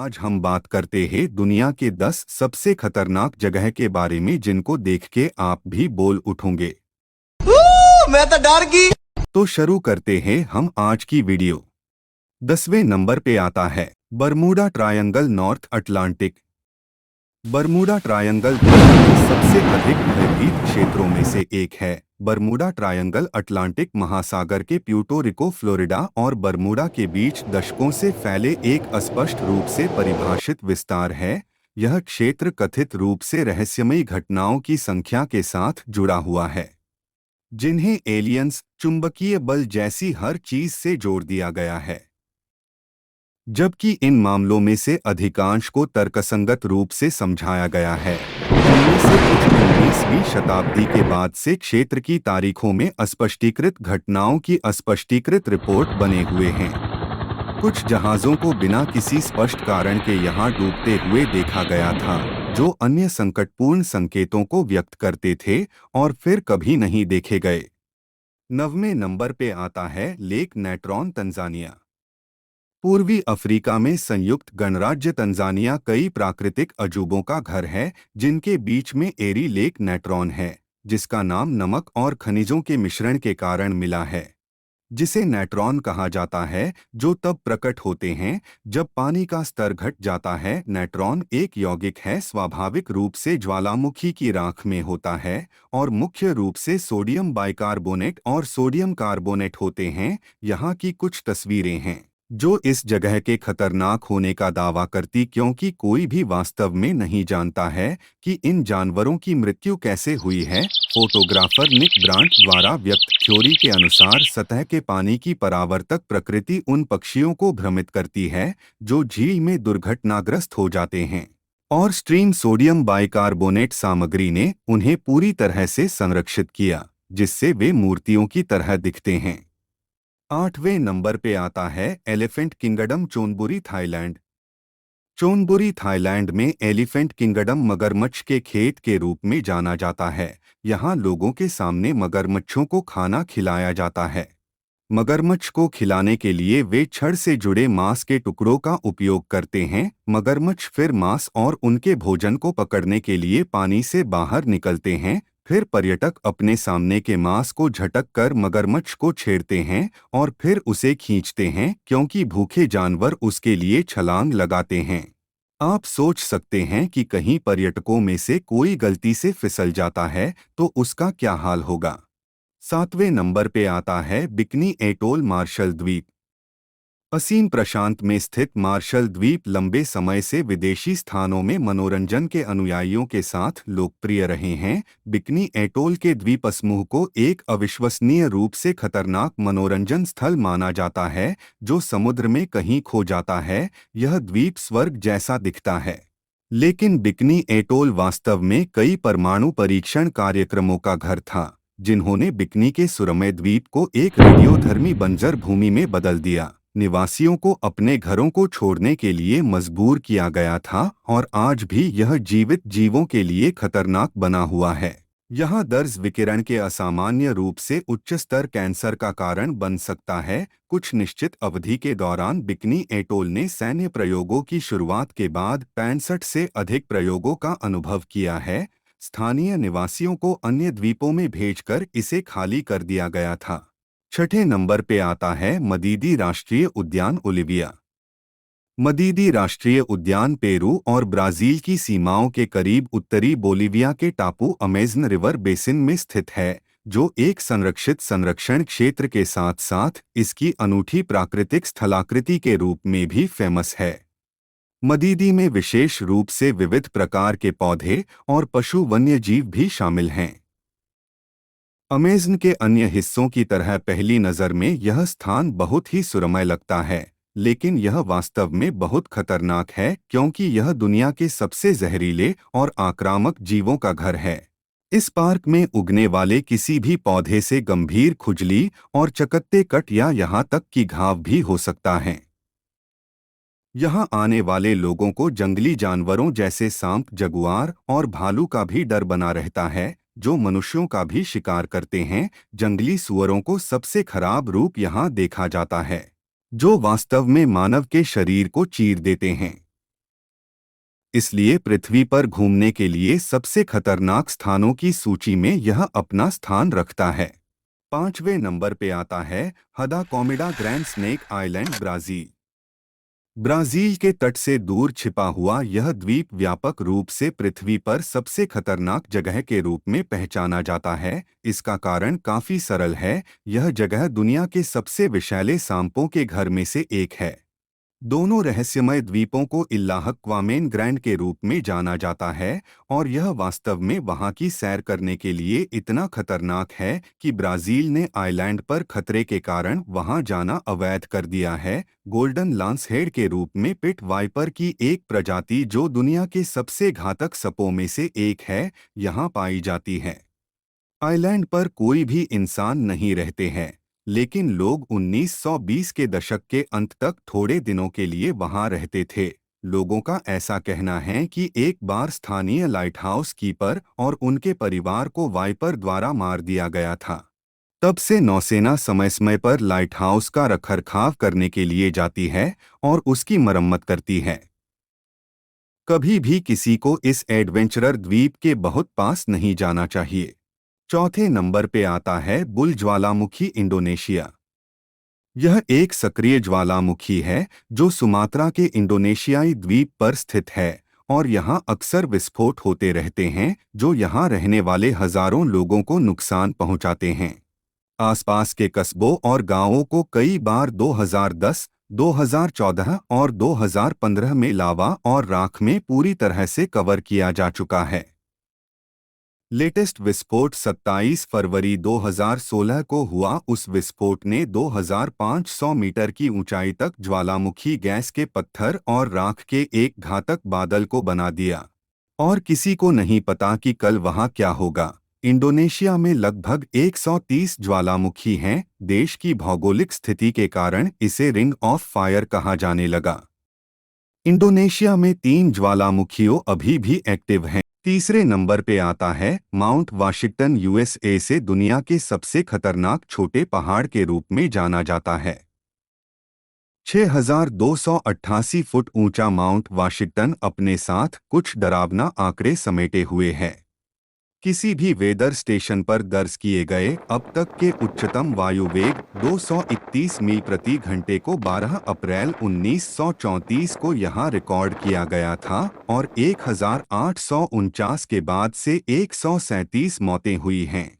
आज हम बात करते हैं दुनिया के 10 सबसे खतरनाक जगह के बारे में जिनको देख के आप भी बोल उठोगे। मैं तो डर गई। तो शुरू करते हैं हम आज की वीडियो। 10वें नंबर पे आता है Bermuda triangle, north Atlantic. Bermuda triangle दुनिया के सबसे अधिक भयभीत क्षेत्रों में से एक है। बरमूडा ट्रायंगल अटलांटिक महासागर के प्यूर्टो रिको, फ्लोरिडा और बरमूडा के बीच दशकों से फैले एक अस्पष्ट रूप से परिभाषित विस्तार है। यह क्षेत्र कथित रूप से रहस्यमयी घटनाओं की संख्या के साथ जुड़ा हुआ है, जिन्हें एलियंस, चुंबकीय बल जैसी हर चीज से जोड़ दिया गया है, जबकि इन मामलों में से अधिकांश को तर्कसंगत रूप से समझाया गया है। इनमें से कुछ 19वीं शताब्दी के बाद से क्षेत्र की तारीखों में अस्पष्टीकृत घटनाओं की अस्पष्टीकृत रिपोर्ट बने हुए हैं। कुछ जहाज़ों को बिना किसी स्पष्ट कारण के यहाँ डूबते हुए देखा गया था, जो अन्य संकटपूर्ण संकेतों को व्यक्त करते थे और फिर कभी नहीं देखे गए। 9वें नंबर पे आता है लेक नेट्रॉन, तंजानिया। पूर्वी अफ्रीका में संयुक्त गणराज्य तंजानिया कई प्राकृतिक अजूबों का घर है, जिनके बीच में एरी लेक नेट्रॉन है, जिसका नाम नमक और खनिजों के मिश्रण के कारण मिला है, जिसे नेट्रॉन कहा जाता है, जो तब प्रकट होते हैं जब पानी का स्तर घट जाता है। नेट्रॉन एक यौगिक है, स्वाभाविक रूप से ज्वालामुखी की राख में होता है और मुख्य रूप से सोडियम बाइकार्बोनेट और सोडियम कार्बोनेट होते हैं। यहाँ की कुछ तस्वीरें हैं जो इस जगह के खतरनाक होने का दावा करती, क्योंकि कोई भी वास्तव में नहीं जानता है कि इन जानवरों की मृत्यु कैसे हुई है। फोटोग्राफर निक ब्रांट द्वारा व्यक्त थ्योरी के अनुसार सतह के पानी की परावर्तक प्रकृति उन पक्षियों को भ्रमित करती है जो झील में दुर्घटनाग्रस्त हो जाते हैं, और स्ट्रीम सोडियम बाइकार्बोनेट सामग्री ने उन्हें पूरी तरह से संरक्षित किया, जिससे वे मूर्तियों की तरह दिखते हैं। 8वें नंबर पे आता है एलिफेंट किंगडम, चोनबुरी, थाईलैंड। चोनबुरी थाईलैंड में एलिफेंट किंगडम मगरमच्छ के खेत के रूप में जाना जाता है। यहाँ लोगों के सामने मगरमच्छों को खाना खिलाया जाता है। मगरमच्छ को खिलाने के लिए वे छड़ से जुड़े मांस के टुकड़ों का उपयोग करते हैं। मगरमच्छ फिर मांस और उनके भोजन को पकड़ने के लिए पानी से बाहर निकलते हैं। फिर पर्यटक अपने सामने के मांस को झटक कर मगरमच्छ को छेड़ते हैं और फिर उसे खींचते हैं, क्योंकि भूखे जानवर उसके लिए छलांग लगाते हैं। आप सोच सकते हैं कि कहीं पर्यटकों में से कोई गलती से फिसल जाता है तो उसका क्या हाल होगा। 7वें नंबर पे आता है बिकनी एटोल, मार्शल द्वीप। असीम प्रशांत में स्थित मार्शल द्वीप लंबे समय से विदेशी स्थानों में मनोरंजन के अनुयायियों के साथ लोकप्रिय रहे हैं। बिकनी एटोल के द्वीप समूह को एक अविश्वसनीय रूप से खतरनाक मनोरंजन स्थल माना जाता है, जो समुद्र में कहीं खो जाता है। यह द्वीप स्वर्ग जैसा दिखता है, लेकिन बिकनी एटोल वास्तव में कई परमाणु परीक्षण कार्यक्रमों का घर था, जिन्होंने बिकनी के सुरम्य द्वीप को एक रेडियोधर्मी बंजर भूमि में बदल दिया। निवासियों को अपने घरों को छोड़ने के लिए मजबूर किया गया था और आज भी यह जीवित जीवों के लिए खतरनाक बना हुआ है। यहाँ दर्ज विकिरण के असामान्य रूप से उच्च स्तर कैंसर का कारण बन सकता है। कुछ निश्चित अवधि के दौरान बिकनी एटोल ने सैन्य प्रयोगों की शुरुआत के बाद 65 से अधिक प्रयोगों का अनुभव किया है। स्थानीय निवासियों को अन्य द्वीपों में भेजकर इसे खाली कर दिया गया था। 6ठे नंबर पे आता है मदीदी राष्ट्रीय उद्यान, ओलिविया। मदीदी राष्ट्रीय उद्यान पेरू और ब्राजील की सीमाओं के करीब उत्तरी बोलिविया के टापू अमेज़न रिवर बेसिन में स्थित है, जो एक संरक्षित संरक्षण क्षेत्र के साथ साथ इसकी अनूठी प्राकृतिक स्थलाकृति के रूप में भी फेमस है। मदीदी में विशेष रूप से विविध प्रकार के पौधे और पशु वन्यजीव भी शामिल हैं। अमेज़न के अन्य हिस्सों की तरह पहली नज़र में यह स्थान बहुत ही सुरम्य लगता है, लेकिन यह वास्तव में बहुत खतरनाक है, क्योंकि यह दुनिया के सबसे जहरीले और आक्रामक जीवों का घर है। इस पार्क में उगने वाले किसी भी पौधे से गंभीर खुजली और चकत्ते कट या यहाँ तक कि घाव भी हो सकता है। यहाँ आने वाले लोगों को जंगली जानवरों जैसे सांप, जगुआर और भालू का भी डर बना रहता है, जो मनुष्यों का भी शिकार करते हैं। जंगली सुअरों को सबसे खराब रूप यहाँ देखा जाता है, जो वास्तव में मानव के शरीर को चीर देते हैं। इसलिए पृथ्वी पर घूमने के लिए सबसे खतरनाक स्थानों की सूची में यह अपना स्थान रखता है। 5वें नंबर पे आता है हदा Queimada Grande Snake Island, Brazil. Brazil के तट से दूर छिपा हुआ यह द्वीप व्यापक रूप से पृथ्वी पर सबसे खतरनाक जगह के रूप में पहचाना जाता है। इसका कारण काफी सरल है, यह जगह दुनिया के सबसे विषैले सांपों के घर में से एक है। दोनों रहस्यमय द्वीपों को इल्लाह क्वामेन ग्रैंड के रूप में जाना जाता है और यह वास्तव में वहां की सैर करने के लिए इतना खतरनाक है कि ब्राजील ने आइलैंड पर खतरे के कारण वहां जाना अवैध कर दिया है। गोल्डन लांसहेड के रूप में पिट वाइपर की एक प्रजाति जो दुनिया के सबसे घातक सपों में से एक है, यहां पाई जाती है। आइलैंड पर कोई भी इंसान नहीं रहते हैं, लेकिन लोग 1920 के दशक के अंत तक थोड़े दिनों के लिए वहां रहते थे। लोगों का ऐसा कहना है कि एक बार स्थानीय लाइटहाउस कीपर और उनके परिवार को वाइपर द्वारा मार दिया गया था। तब से नौसेना समय समय पर लाइटहाउस का रखरखाव करने के लिए जाती है और उसकी मरम्मत करती है। कभी भी किसी को इस एडवेंचरर द्वीप के बहुत पास नहीं जाना चाहिए। चौथे नंबर पे आता है बुल ज्वालामुखी, इंडोनेशिया। यह एक सक्रिय ज्वालामुखी है जो सुमात्रा के इंडोनेशियाई द्वीप पर स्थित है और यहाँ अक्सर विस्फोट होते रहते हैं जो यहाँ रहने वाले हजारों लोगों को नुकसान पहुँचाते हैं। आसपास के कस्बों और गांवों को कई बार 2010, 2014 और 2015 में लावा और राख में पूरी तरह से कवर किया जा चुका है। लेटेस्ट विस्फोट 27 फरवरी 2016 को हुआ। उस विस्फोट ने 2500 मीटर की ऊंचाई तक ज्वालामुखी गैस के पत्थर और राख के एक घातक बादल को बना दिया और किसी को नहीं पता कि कल वहां क्या होगा। इंडोनेशिया में लगभग 130 ज्वालामुखी हैं। देश की भौगोलिक स्थिति के कारण इसे रिंग ऑफ फायर कहा जाने लगा। इंडोनेशिया में 3 ज्वालामुखियों अभी भी एक्टिव हैं। तीसरे नंबर पे आता है माउंट वाशिंगटन, यूएसए से दुनिया के सबसे खतरनाक छोटे पहाड़ के रूप में जाना जाता है। 6288 फुट ऊंचा माउंट वाशिंगटन अपने साथ कुछ डरावना आंकड़े समेटे हुए है। किसी भी वेदर स्टेशन पर दर्ज किए गए अब तक के उच्चतम वायु वेग 231 मील प्रति घंटे को 12 अप्रैल 1934 को यहां रिकॉर्ड किया गया था और 1849 के बाद से 137 मौतें हुई हैं।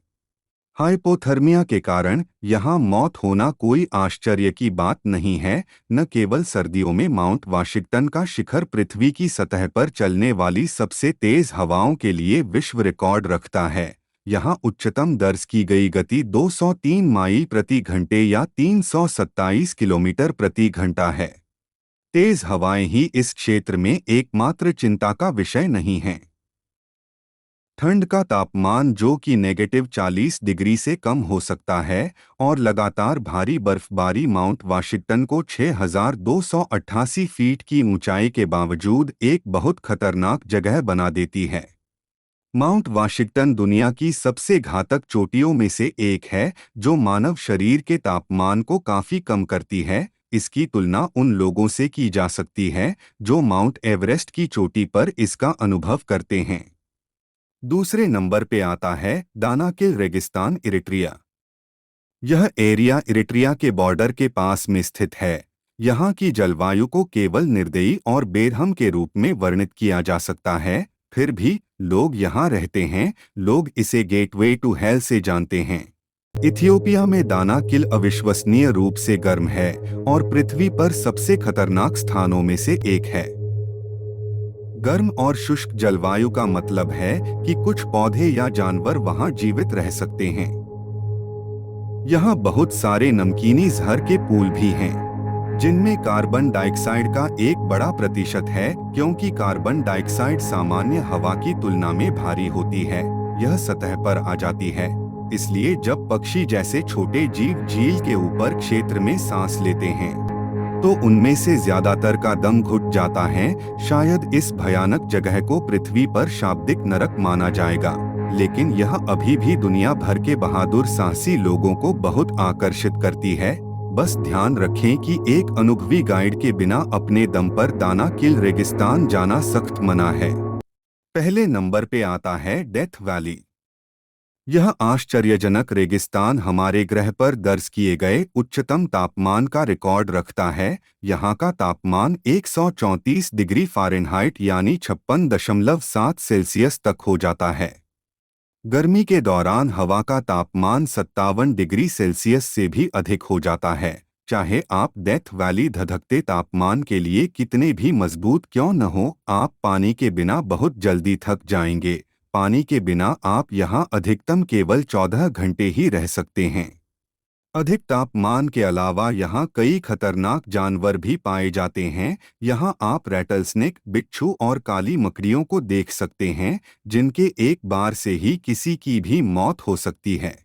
हाइपोथर्मिया के कारण यहां मौत होना कोई आश्चर्य की बात नहीं है। न केवल सर्दियों में माउंट वाशिंगटन का शिखर पृथ्वी की सतह पर चलने वाली सबसे तेज हवाओं के लिए विश्व रिकॉर्ड रखता है। यहां उच्चतम दर्ज की गई गति 203 माइल प्रति घंटे या 327 किलोमीटर प्रति घंटा है। तेज हवाएं ही इस क्षेत्र में एकमात्र चिंता का विषय नहीं हैं। ठंड का तापमान जो कि -40 डिग्री से कम हो सकता है और लगातार भारी बर्फबारी माउंट वाशिंगटन को 6288 फीट की ऊंचाई के बावजूद एक बहुत खतरनाक जगह बना देती है। माउंट वाशिंगटन दुनिया की सबसे घातक चोटियों में से एक है जो मानव शरीर के तापमान को काफी कम करती है। इसकी तुलना उन लोगों से की जा सकती है जो माउंट एवरेस्ट की चोटी पर इसका अनुभव करते हैं। दूसरे नंबर पे आता है दानाकिल रेगिस्तान, इरिट्रिया। यह एरिया इरिट्रिया के बॉर्डर के पास में स्थित है। यहाँ की जलवायु को केवल निर्दयी और बेरहम के रूप में वर्णित किया जा सकता है, फिर भी लोग यहाँ रहते हैं। लोग इसे गेटवे टू हेल से जानते हैं। इथियोपिया में दानाकिल अविश्वसनीय रूप से गर्म है और पृथ्वी पर सबसे खतरनाक स्थानों में से एक है। गर्म और शुष्क जलवायु का मतलब है कि कुछ पौधे या जानवर वहां जीवित रह सकते हैं। यहाँ बहुत सारे नमकीनी जहर के पूल भी हैं, जिनमें कार्बन डाइऑक्साइड का एक बड़ा प्रतिशत है। क्योंकि कार्बन डाइऑक्साइड सामान्य हवा की तुलना में भारी होती है, यह सतह पर आ जाती है। इसलिए जब पक्षी जैसे छोटे जीव झील के ऊपर क्षेत्र में सांस लेते हैं तो उनमें से ज्यादातर का दम घुट जाता है। शायद इस भयानक जगह को पृथ्वी पर शाब्दिक नरक माना जाएगा, लेकिन यह अभी भी दुनिया भर के बहादुर साहसी लोगों को बहुत आकर्षित करती है। बस ध्यान रखें कि एक अनुभवी गाइड के बिना अपने दम पर दाना किल रेगिस्तान जाना सख्त मना है। पहले नंबर पे आता है डेथ वैली। यह आश्चर्यजनक रेगिस्तान हमारे ग्रह पर दर्ज किए गए उच्चतम तापमान का रिकॉर्ड रखता है। यहाँ का तापमान 134 डिग्री फ़ारेनहाइट यानी 56.7 सेल्सियस तक हो जाता है। गर्मी के दौरान हवा का तापमान 57 डिग्री सेल्सियस से भी अधिक हो जाता है। चाहे आप डेथ वैली धधकते तापमान के लिए कितने भी मजबूत क्यों न हो, आप पानी के बिना बहुत जल्दी थक जाएंगे। पानी के बिना आप यहाँ अधिकतम केवल 14 घंटे ही रह सकते हैं। अधिक तापमान के अलावा यहाँ कई खतरनाक जानवर भी पाए जाते हैं। यहाँ आप रैटलस्नेक, बिच्छू और काली मकड़ियों को देख सकते हैं, जिनके एक बार से ही किसी की भी मौत हो सकती है।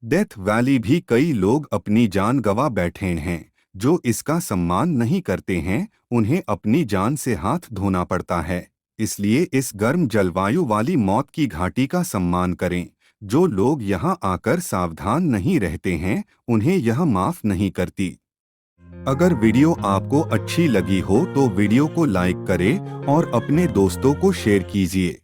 डेथ वैली भी कई लोग अपनी जान गंवा बैठे हैं। जो इसका सम्मान नहीं करते हैं, उन्हें अपनी जान से हाथ धोना पड़ता है। इसलिए इस गर्म जलवायु वाली मौत की घाटी का सम्मान करें। जो लोग यहाँ आकर सावधान नहीं रहते हैं, उन्हें यह माफ नहीं करती। अगर वीडियो आपको अच्छी लगी हो तो वीडियो को लाइक करें और अपने दोस्तों को शेयर कीजिए।